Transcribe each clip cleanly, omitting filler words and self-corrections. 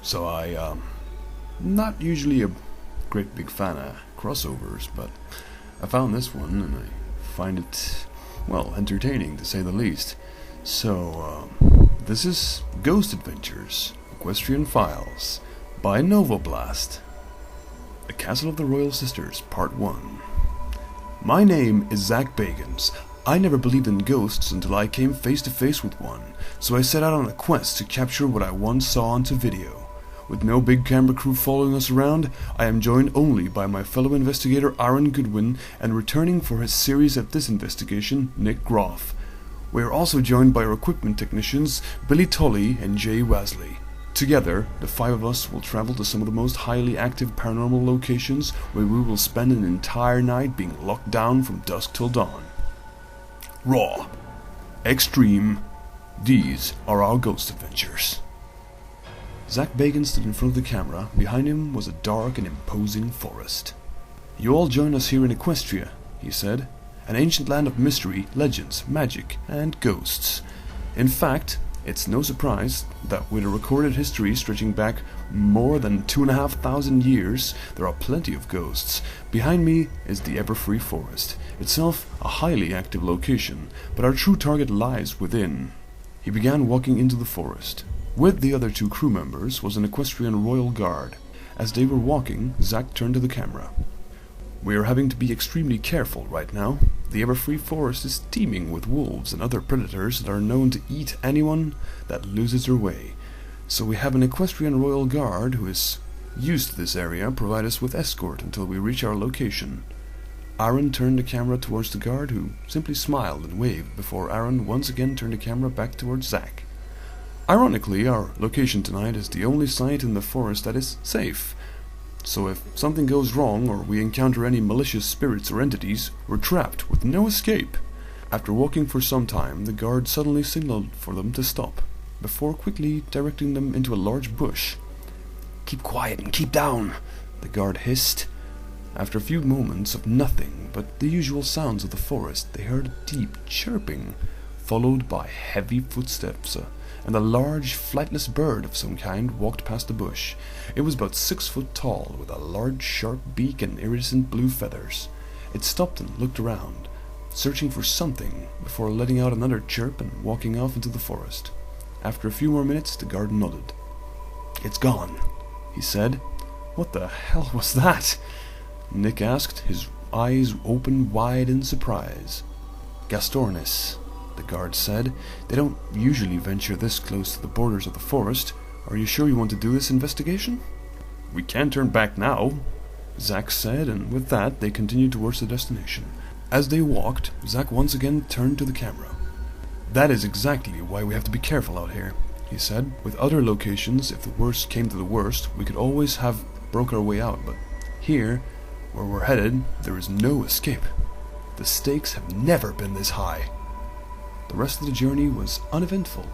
So not usually a great big fan of crossovers, but I found this one and I find it, well, entertaining to say the least. So, this is Ghost Adventures, Equestrian Files, by Novoblast. The Castle of the Royal Sisters, Part 1. My name is Zach Bagans. I never believed in ghosts until I came face to face with one, so I set out on a quest to capture what I once saw onto video. With no big camera crew following us around, I am joined only by my fellow investigator Aaron Goodwin and returning for his series at this investigation, Nick Groff. We are also joined by our equipment technicians, Billy Tully and Jay Wasley. Together, the five of us will travel to some of the most highly active paranormal locations where we will spend an entire night being locked down from dusk till dawn. Raw. Extreme. These are our ghost adventures. Zach Bagans stood in front of the camera. Behind him was a dark and imposing forest. You all join us here in Equestria, he said. An ancient land of mystery, legends, magic, and ghosts. In fact, it's no surprise that with a recorded history stretching back more than 2,500 years, there are plenty of ghosts. Behind me is the ever-free forest, itself a highly active location, but our true target lies within. He began walking into the forest. With the other two crew members was an Equestrian royal guard. As they were walking, Zach turned to the camera. We are having to be extremely careful right now. The ever-free forest is teeming with wolves and other predators that are known to eat anyone that loses their way. So we have an Equestrian royal guard who is used to this area provide us with escort until we reach our location. Aaron turned the camera towards the guard, who simply smiled and waved before Aaron once again turned the camera back towards Zach. Ironically, our location tonight is the only site in the forest that is safe. So if something goes wrong or we encounter any malicious spirits or entities, we're trapped with no escape. After walking for some time, the guard suddenly signaled for them to stop, before quickly directing them into a large bush. "Keep quiet and keep down," the guard hissed. After a few moments of nothing but the usual sounds of the forest, they heard a deep chirping, followed by heavy footsteps, and a large, flightless bird of some kind walked past the bush. It was about 6 foot tall, with a large, sharp beak and iridescent blue feathers. It stopped and looked around, searching for something, before letting out another chirp and walking off into the forest. After a few more minutes, the guard nodded. "It's gone," he said. "What the hell was that?" Nick asked, his eyes open wide in surprise. "Gastornis," the guard said. "They don't usually venture this close to the borders of the forest. Are you sure you want to do this investigation?" "We can't turn back now," Zach said, and with that they continued towards the destination. As they walked, Zach once again turned to the camera. "That is exactly why we have to be careful out here," he said. "With other locations, if the worst came to the worst, we could always have broke our way out, but here, where we're headed, there is no escape. The stakes have never been this high." The rest of the journey was uneventful.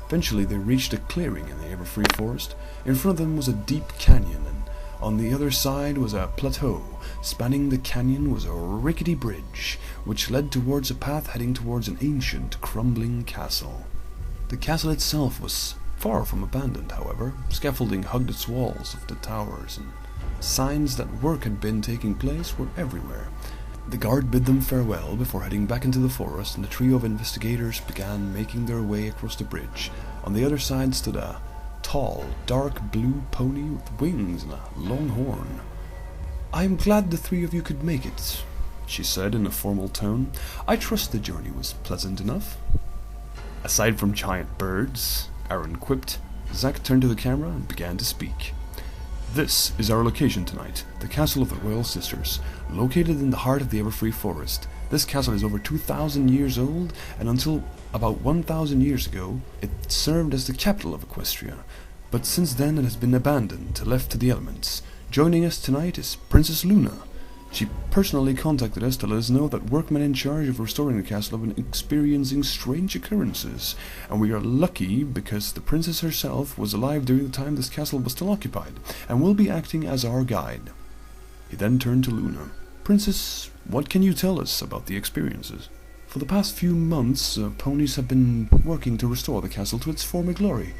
Eventually they reached a clearing in the ever-free forest. In front of them was a deep canyon, and on the other side was a plateau. Spanning the canyon was a rickety bridge, which led towards a path heading towards an ancient, crumbling castle. The castle itself was far from abandoned, however. Scaffolding hugged its walls of the towers, and signs that work had been taking place were everywhere. The guard bid them farewell before heading back into the forest, and the trio of investigators began making their way across the bridge. On the other side stood a tall, dark blue pony with wings and a long horn. "I am glad the three of you could make it," she said in a formal tone. "I trust the journey was pleasant enough." "Aside from giant birds," Aaron quipped. Zach turned to the camera and began to speak. "This is our location tonight, the Castle of the Royal Sisters, located in the heart of the ever-free forest. This castle is over 2,000 years old, and until about 1,000 years ago, it served as the capital of Equestria. But since then it has been abandoned, left to the elements. Joining us tonight is Princess Luna. She personally contacted us to let us know that workmen in charge of restoring the castle have been experiencing strange occurrences, and we are lucky because the princess herself was alive during the time this castle was still occupied, and will be acting as our guide." He then turned to Luna. "Princess, what can you tell us about the experiences?" "For the past few months, ponies have been working to restore the castle to its former glory.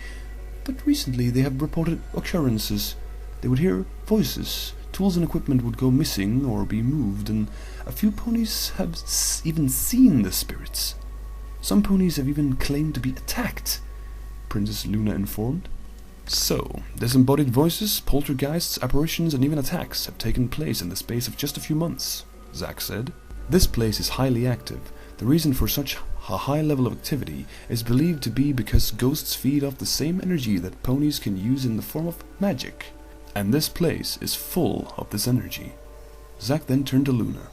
but recently they have reported occurrences. They would hear voices, tools and equipment would go missing or be moved, and a few ponies have even seen the spirits. Some ponies have even claimed to be attacked, Princess Luna informed. So, disembodied voices, poltergeists, apparitions, and even attacks have taken place in the space of just a few months, Zack said. This place is highly active. The reason for such a high level of activity is believed to be because ghosts feed off the same energy that ponies can use in the form of magic. And this place is full of this energy. Zack then turned to Luna.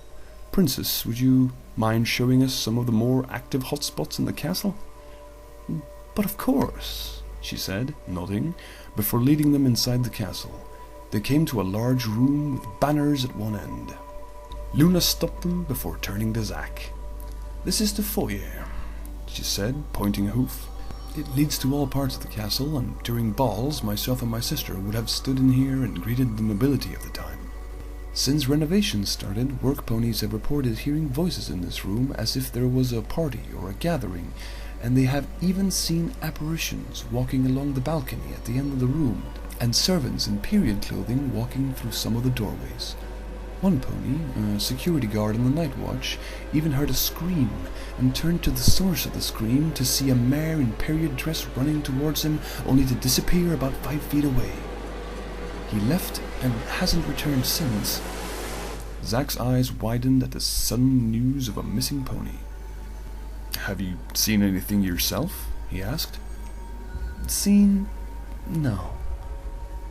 Princess, would you mind showing us some of the more active hotspots in the castle? But of course, she said, nodding, before leading them inside the castle. They came to a large room with banners at one end. Luna stopped them before turning to Zack. This is the foyer, she said, pointing a hoof. It leads to all parts of the castle, and during balls, myself and my sister would have stood in here and greeted the nobility of the time. Since renovations started, work ponies have reported hearing voices in this room as if there was a party or a gathering, and they have even seen apparitions walking along the balcony at the end of the room, and servants in period clothing walking through some of the doorways. One pony, a security guard on the night watch, even heard a scream and turned to the source of the scream to see a mare in period dress running towards him, only to disappear about 5 feet away. He left and hasn't returned since. Zack's eyes widened at the sudden news of a missing pony. Have you seen anything yourself? He asked. Seen? No,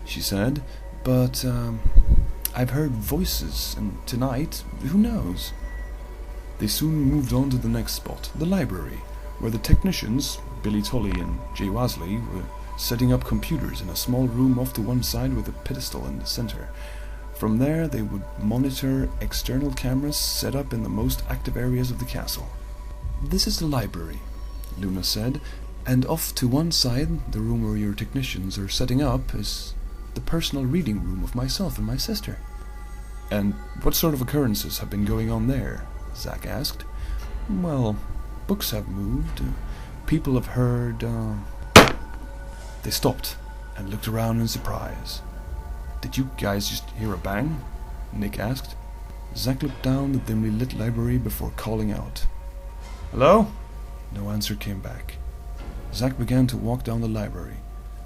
she said, but I've heard voices, and tonight, who knows? They soon moved on to the next spot, the library, where the technicians, Billy Tully and Jay Wasley, were setting up computers in a small room off to one side with a pedestal in the center. From there, they would monitor external cameras set up in the most active areas of the castle. This is the library, Luna said, and off to one side, the room where your technicians are setting up, is the personal reading room of myself and my sister. And what sort of occurrences have been going on there? Zack asked. Well, books have moved, people have heard, They stopped and looked around in surprise. Did you guys just hear a bang? Nick asked. Zack looked down the dimly lit library before calling out. Hello? No answer came back. Zack began to walk down the library,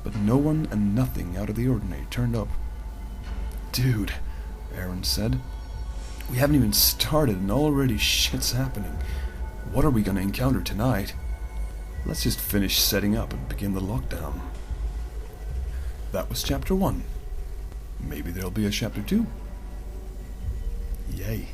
but no one and nothing out of the ordinary turned up. Dude, Aaron said. We haven't even started and already shit's happening. What are we gonna encounter tonight? Let's just finish setting up and begin the lockdown. That was chapter 1. Maybe there'll be a chapter 2. Yay.